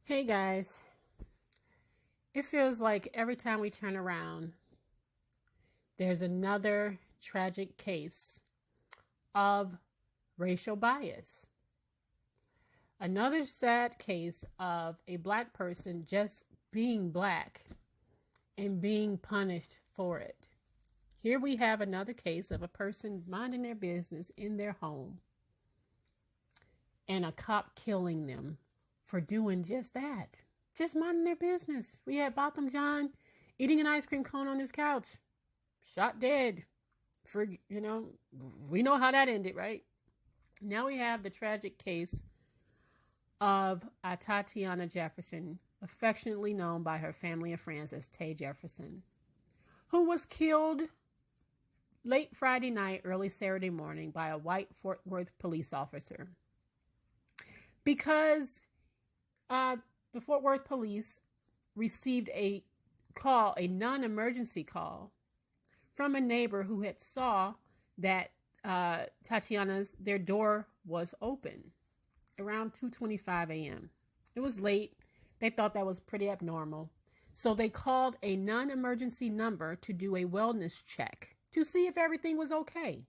Hey guys, it feels like every time we turn around, there's another tragic case of racial bias. Another sad case of a black person just being black and being punished for it. Here we have another case of a person minding their business in their home and a cop killing them for doing just that. Just minding their business. We had Botham John eating an ice cream cone on his couch. Shot dead. We know how that ended, right? Now we have the tragic case of Atatiana Jefferson, affectionately known by her family and friends as Tay Jefferson, who was killed late Friday night, early Saturday morning by a white Fort Worth police officer. Because the Fort Worth police received a call, a non-emergency call, from a neighbor who had saw that their door was open around 2:25 a.m. It was late. They thought that was pretty abnormal. So they called a non-emergency number to do a wellness check to see if everything was okay.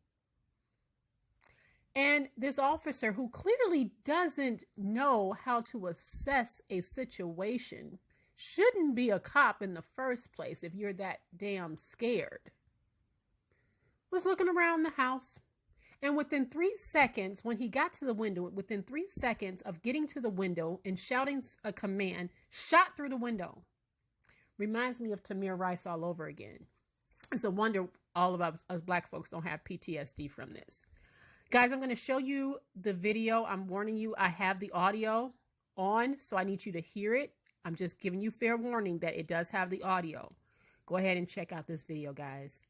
And this officer, who clearly doesn't know how to assess a situation, shouldn't be a cop in the first place if you're that damn scared, was looking around the house. And within 3 seconds, when he got to the window, within 3 seconds of getting to the window and shouting a command, shot through the window. Reminds me of Tamir Rice all over again. It's a wonder all of us black folks don't have PTSD from this. Guys, I'm going to show you the video. I'm warning you, I have the audio on, so I need you to hear it. I'm just giving you fair warning that it does have the audio. Go ahead and check out this video, guys.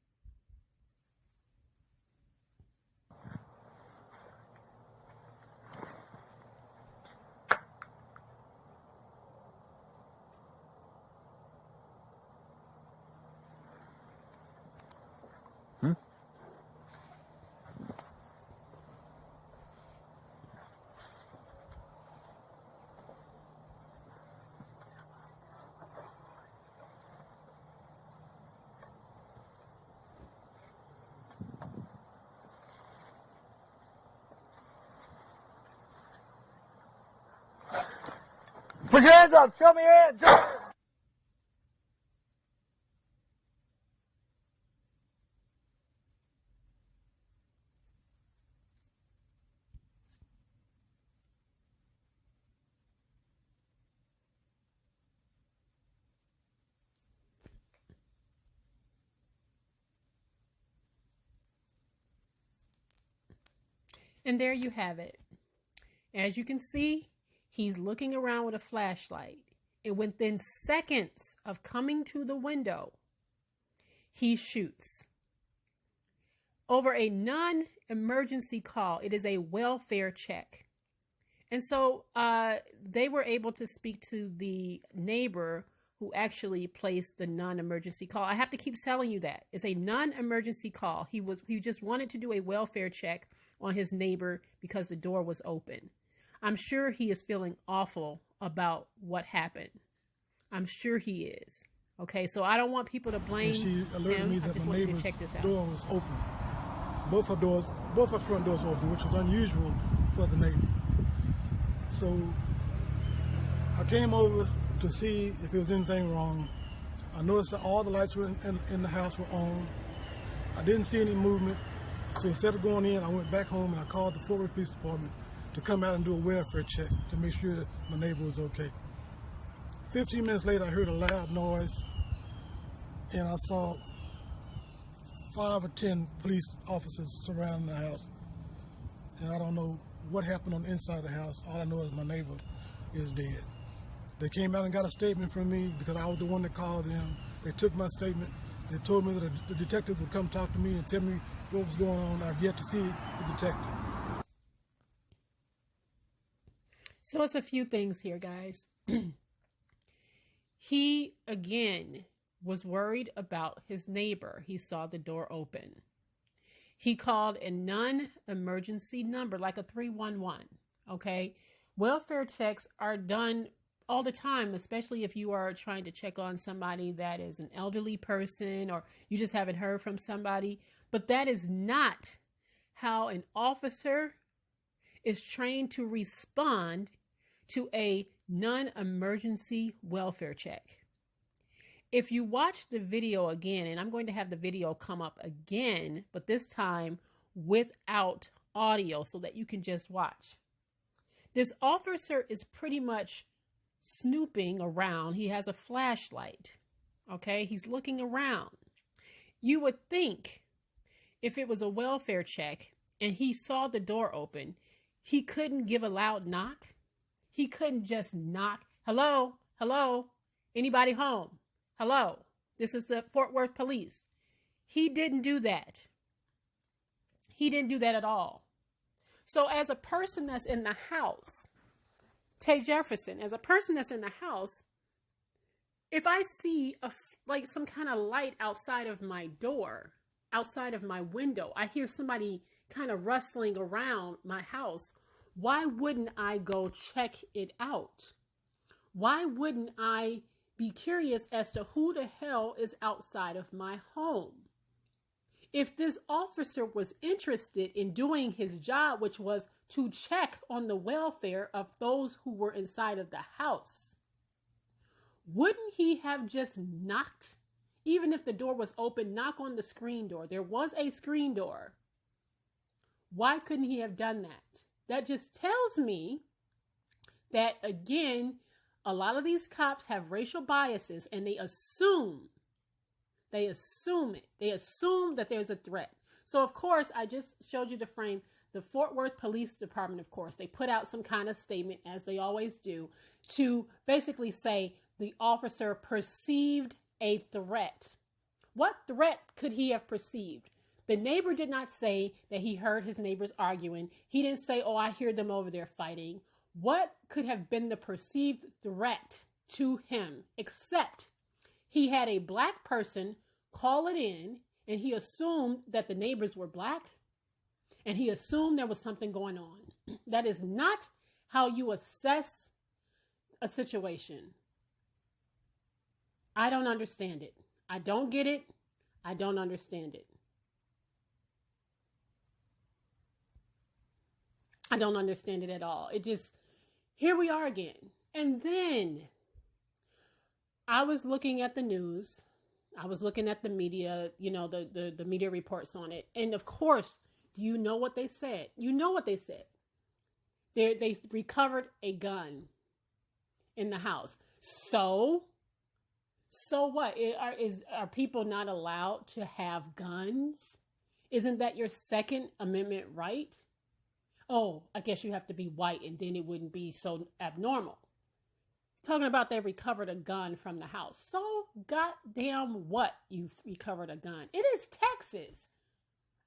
Put your hands up. Show me your hands. And there you have it. As you can see, he's looking around with a flashlight. And within seconds of coming to the window, he shoots. Over a non-emergency call, it is a welfare check. And so they were able to speak to the neighbor who actually placed the non-emergency call. I have to keep telling you that. It's a non-emergency call. He just wanted to do a welfare check on his neighbor because the door was open. I'm sure he is feeling awful about what happened. I'm sure he is. Okay, so I don't want people to blame she alerted him. me I that just my want you to neighbor's check this out. door was open. Both her front doors were open, which was unusual for the neighbor. So I came over to see if there was anything wrong. I noticed that all the lights were in the house were on. I didn't see any movement. So instead of going in, I went back home and I called the Fort Worth Police Department to come out and do a welfare check to make sure that my neighbor was okay. 15 minutes later, I heard a loud noise and I saw 5 or 10 police officers surrounding the house. And I don't know what happened on the inside of the house. All I know is my neighbor is dead. They came out and got a statement from me because I was the one that called them. They took my statement. They told me that the detective would come talk to me and tell me what was going on. I've yet to see the detective. So it's a few things here, guys. He, again, was worried about his neighbor. He saw the door open. He called a non-emergency number, like a 311, okay? Welfare checks are done all the time, especially if you are trying to check on somebody that is an elderly person or you just haven't heard from somebody. But that is not how an officer is trained to respond to a non-emergency welfare check. If you watch the video again, and I'm going to have the video come up again, but this time without audio so that you can just watch. This officer is pretty much snooping around. He has a flashlight. Okay, he's looking around. You would think if it was a welfare check and he saw the door open, he couldn't give a loud knock. He couldn't just knock. Hello, hello, anybody home? Hello, this is the Fort Worth police. He didn't do that. He didn't do that at all. So as a person that's in the house, Tay Jefferson, as a person that's in the house, if I see like some kind of light outside of my door, outside of my window, I hear somebody kind of rustling around my house, why wouldn't I go check it out? Why wouldn't I be curious as to who the hell is outside of my home? If this officer was interested in doing his job, which was to check on the welfare of those who were inside of the house, wouldn't he have just knocked? Even if the door was open, knock on the screen door. There was a screen door. Why couldn't he have done that? That just tells me that, again, a lot of these cops have racial biases and they assume it. They assume that there's a threat. So, of course, I just showed you the frame. The Fort Worth Police Department, of course, they put out some kind of statement, as they always do, to basically say the officer perceived a threat. What threat could he have perceived? The neighbor did not say that he heard his neighbors arguing. He didn't say, oh, I hear them over there fighting. What could have been the perceived threat to him, except he had a black person call it in, and he assumed that the neighbors were black, and he assumed there was something going on. That is not how you assess a situation. I don't understand it. I don't get it. I don't understand it. I don't understand it at all. It just, here we are again. And then I was looking at the news. I was looking at the media, the media reports on it. And of course, do you know what they said? You know what they said. They recovered a gun in the house. So what? Are people not allowed to have guns? Isn't that your Second Amendment right? Oh, I guess you have to be white and then it wouldn't be so abnormal. Talking about they recovered a gun from the house. So goddamn what you recovered a gun. It is Texas.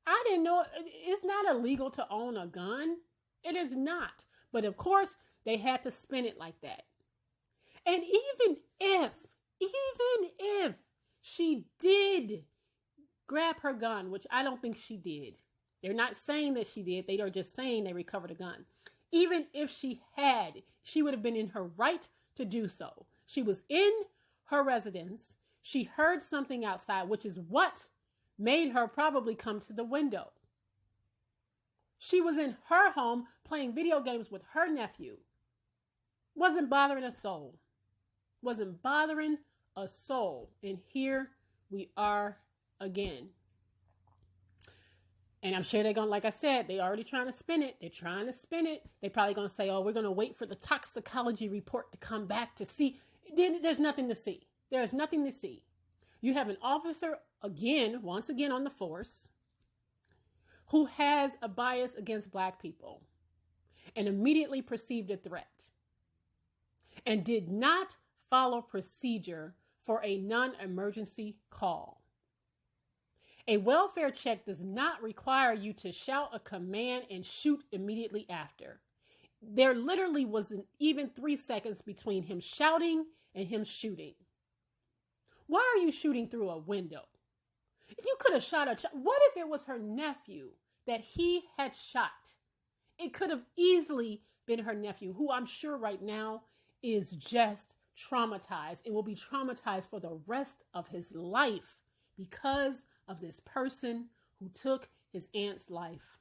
I didn't know it's not illegal to own a gun. It is not. But of course, they had to spin it like that. And even if she did grab her gun, which I don't think she did. They're not saying that she did. They are just saying they recovered a gun. Even if she had, she would have been in her right to do so. She was in her residence. She heard something outside, which is what made her probably come to the window. She was in her home playing video games with her nephew. Wasn't bothering a soul. Wasn't bothering a soul. And here we are again. And I'm sure they're going to, like I said, they're already trying to spin it. They're trying to spin it. They're probably going to say, oh, we're going to wait for the toxicology report to come back to see. Then there's nothing to see. There's nothing to see. You have an officer, once again on the force, who has a bias against black people and immediately perceived a threat and did not follow procedure for a non-emergency call. A welfare check does not require you to shout a command and shoot immediately after. There literally wasn't even 3 seconds between him shouting and him shooting. Why are you shooting through a window? If you could have shot what if it was her nephew that he had shot? It could have easily been her nephew, who I'm sure right now is just traumatized and will be traumatized for the rest of his life because of this person who took his aunt's life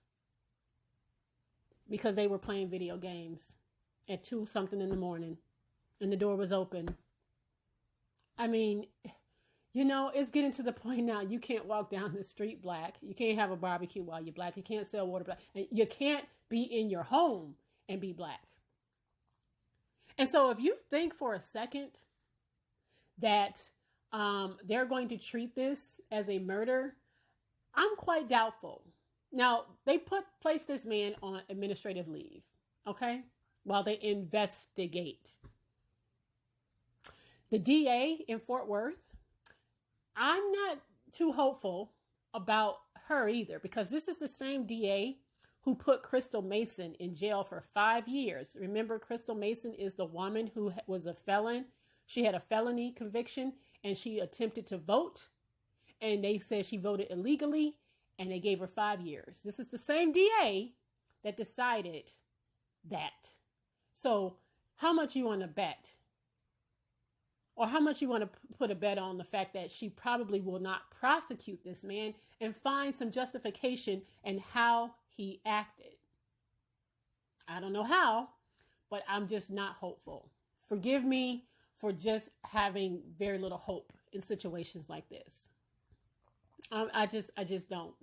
because they were playing video games at 2 something in the morning and the door was open. I mean, you know, it's getting to the point now you can't walk down the street black. You can't have a barbecue while you're black. You can't sell water black. And you can't be in your home and be black. And so if you think for a second that they're going to treat this as a murder, I'm quite doubtful. Now, they placed this man on administrative leave, okay, while they investigate. The DA in Fort Worth, I'm not too hopeful about her either, because this is the same DA who put Crystal Mason in jail for 5 years. Remember, Crystal Mason is the woman who was a felon. She had a felony conviction and she attempted to vote, and they said she voted illegally and they gave her 5 years. This is the same DA that decided that. So how much you want to bet? Or how much you want to put a bet on the fact that she probably will not prosecute this man and find some justification in how he acted? I don't know how, but I'm just not hopeful. Forgive me for just having very little hope in situations like this. I just don't.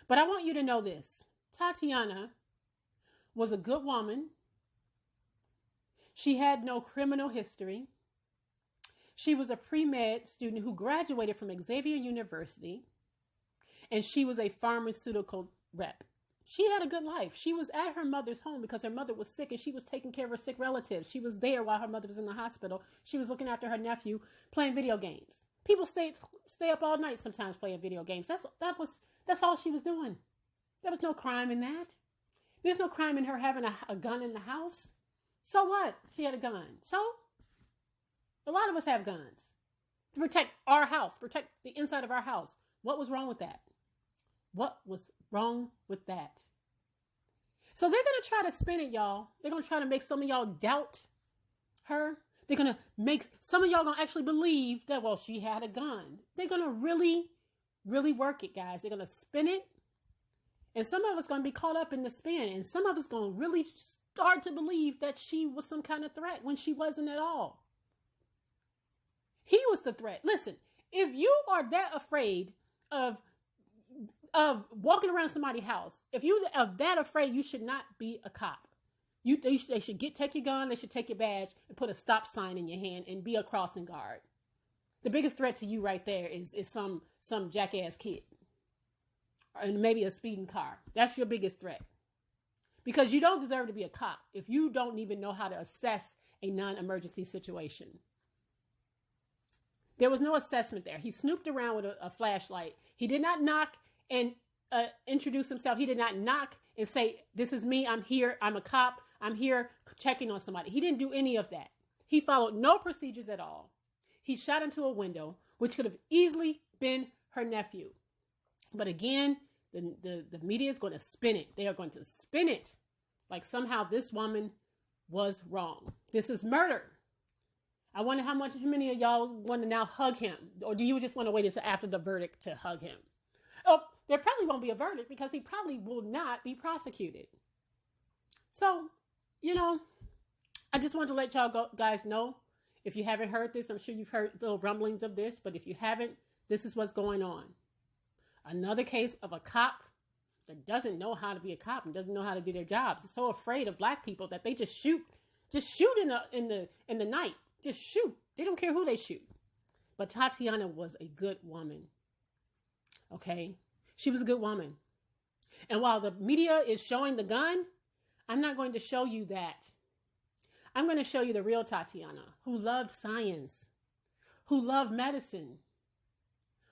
But I want you to know this. Tatiana was a good woman. She had no criminal history. She was a pre-med student who graduated from Xavier University, and she was a pharmaceutical rep. She had a good life. She was at her mother's home because her mother was sick and she was taking care of her sick relatives. She was there while her mother was in the hospital. She was looking after her nephew, playing video games. People stay up all night sometimes playing video games. That's all she was doing. There was no crime in that. There's no crime in her having a gun in the house. So what? She had a gun. So a lot of us have guns to protect our house, protect the inside of our house. What was wrong with that? What was wrong with that? So they're going to try to spin it, y'all. They're going to try to make some of y'all doubt her. They're going to make some of y'all going to actually believe that, well, she had a gun. They're going to really, really work it, guys. They're going to spin it. And some of us going to be caught up in the spin. And some of us going to really start to believe that she was some kind of threat when she wasn't at all. He was the threat. Listen, if you are that afraid of walking around somebody's house, if you are that afraid, you should not be a cop. They should take your gun, they should take your badge and put a stop sign in your hand and be a crossing guard. The biggest threat to you right there is some jackass kid. And maybe a speeding car. That's your biggest threat. Because you don't deserve to be a cop if you don't even know how to assess a non-emergency situation. There was no assessment there. He snooped around with a flashlight. He did not knock and introduce himself. He did not knock and say, "This is me. I'm here. I'm a cop. I'm here checking on somebody." He didn't do any of that. He followed no procedures at all. He shot into a window, which could have easily been her nephew. But again, the media is going to spin it. They are going to spin it like somehow this woman was wrong. This is murder. I wonder how many of y'all want to now hug him, or do you just want to wait until after the verdict to hug him? Oh, there probably won't be a verdict because he probably will not be prosecuted. So, I just want to let y'all guys know. If you haven't heard this, I'm sure you've heard little rumblings of this, but if you haven't, this is what's going on. Another case of a cop that doesn't know how to be a cop and doesn't know how to do their jobs. They're so afraid of black people that they just shoot in the night. Just shoot. They don't care who they shoot. But Tatiana was a good woman. Okay? She was a good woman. And while the media is showing the gun, I'm not going to show you that. I'm going to show you the real Tatiana, who loved science, who loved medicine,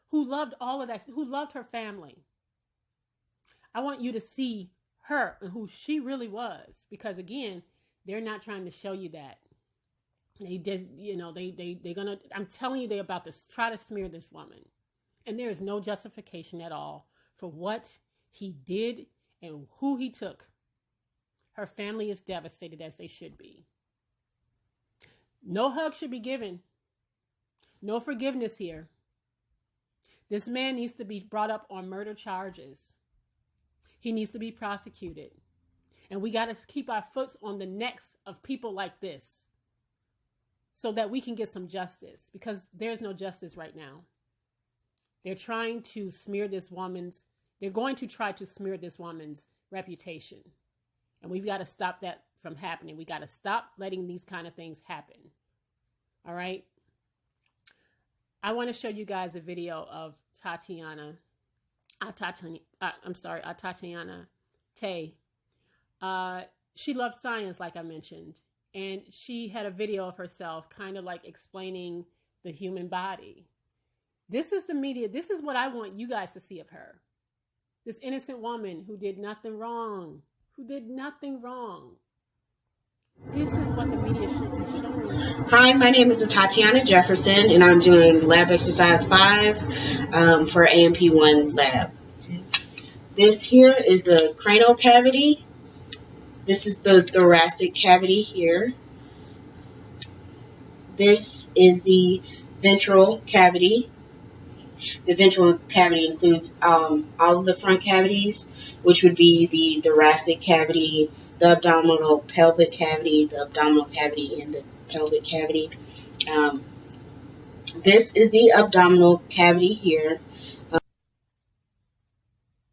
who loved all of that, who loved her family. I want you to see her and who she really was, because again, they're not trying to show you that. They just, they're gonna, I'm telling you, they're about to try to smear this woman. And there is no justification at all for what he did and who he took. Her family is devastated, as they should be. No hug should be given. No forgiveness here. This man needs to be brought up on murder charges. He needs to be prosecuted. And we got to keep our foot on the necks of people like this so that we can get some justice, because there's no justice right now. They're trying to smear they're going to try to smear this woman's reputation. And we've got to stop that from happening. We got to stop letting these kind of things happen. All right. I want to show you guys a video of Atatiana Tay. She loved science, like I mentioned, and she had a video of herself kind of like explaining the human body. This is the media. This is what I want you guys to see of her. This innocent woman who did nothing wrong. This is what the media should be showing. Hi, my name is Atatiana Jefferson, and I'm doing lab exercise 5 for AMP1 lab. This here is the cranial cavity. This is the thoracic cavity here. This is the ventral cavity. The ventral cavity includes all of the front cavities, which would be the thoracic cavity, the abdominal pelvic cavity, the abdominal cavity, and the pelvic cavity. This is the abdominal cavity here.